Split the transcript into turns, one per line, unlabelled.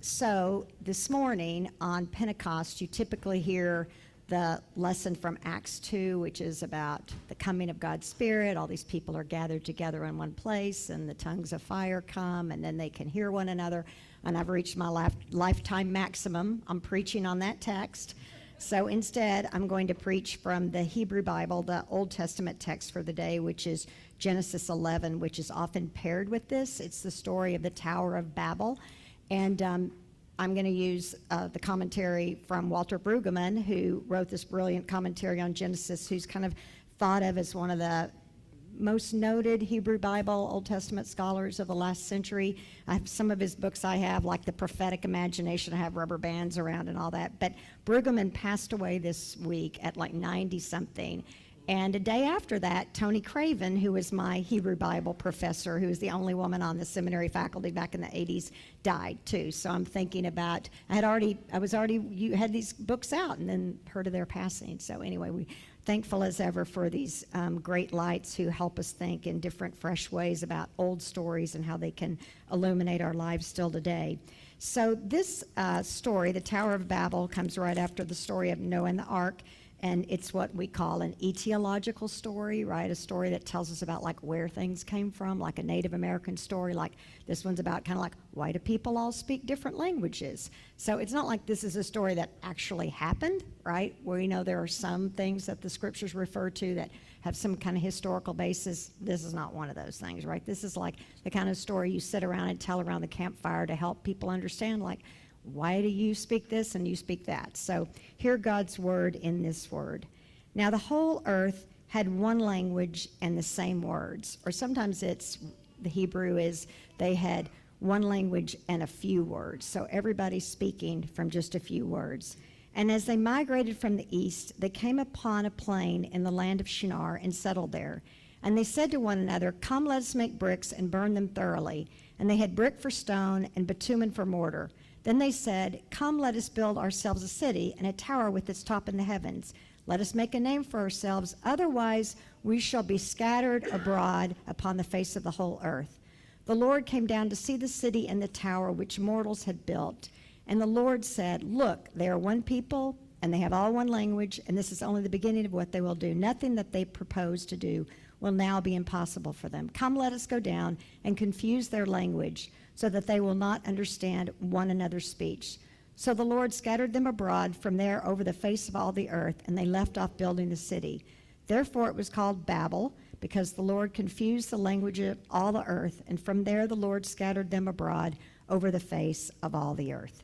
So this morning on Pentecost, you typically hear the lesson from Acts 2, which is about the coming of God's Spirit. All these people are gathered together in one place, and the tongues of fire come, and then they can hear one another. And I've reached my lifetime maximum. I'm preaching on that text. So instead, I'm going to preach from the Hebrew Bible, the Old Testament text for the day, which is Genesis 11, which is often paired with this. It's the story of the Tower of Babel. And I'm going to use the commentary from Walter Brueggemann, who wrote this brilliant commentary on Genesis, who's kind of thought of as one of the most noted Hebrew Bible, Old Testament scholars of the last century. I have some of his books I have, like The Prophetic Imagination. I have rubber bands around and all that. But Brueggemann passed away this week at like 90-something. And a day after that, Toni Craven, who was my Hebrew Bible professor, who was the only woman on the seminary faculty back in the 80s, died too. So I'm thinking about, you had these books out and then heard of their passing. So anyway, we thankful as ever for these great lights who help us think in different fresh ways about old stories and how they can illuminate our lives still today. So this story, the Tower of Babel, comes right after the story of Noah and the Ark. And it's what we call an etiological story, right? A story that tells us about like where things came from, like a Native American story. Like this one's about kind of like, why do people all speak different languages? So it's not like this is a story that actually happened, right? Where you know there are some things that the scriptures refer to that have some kind of historical basis. This is not one of those things, right? This is like the kind of story you sit around and tell around the campfire to help people understand, like, why do you speak this and you speak that? So hear God's word in this word. Now the whole earth had one language and the same words. Or sometimes the Hebrew is they had one language and a few words. So everybody's speaking from just a few words. And as they migrated from the east, they came upon a plain in the land of Shinar and settled there. And they said to one another, "Come, let us make bricks and burn them thoroughly." And they had brick for stone and bitumen for mortar. Then they said, "Come, let us build ourselves a city and a tower with its top in the heavens. Let us make a name for ourselves, otherwise we shall be scattered abroad upon the face of the whole earth." The Lord came down to see the city and the tower which mortals had built. And the Lord said, "Look, they are one people, and they have all one language, and this is only the beginning of what they will do. Nothing that they propose to do will now be impossible for them. Come, let us go down and confuse their language, so that they will not understand one another's speech." So the Lord scattered them abroad from there over the face of all the earth, and they left off building the city. Therefore it was called Babel, because the Lord confused the language of all the earth, and from there the Lord scattered them abroad over the face of all the earth.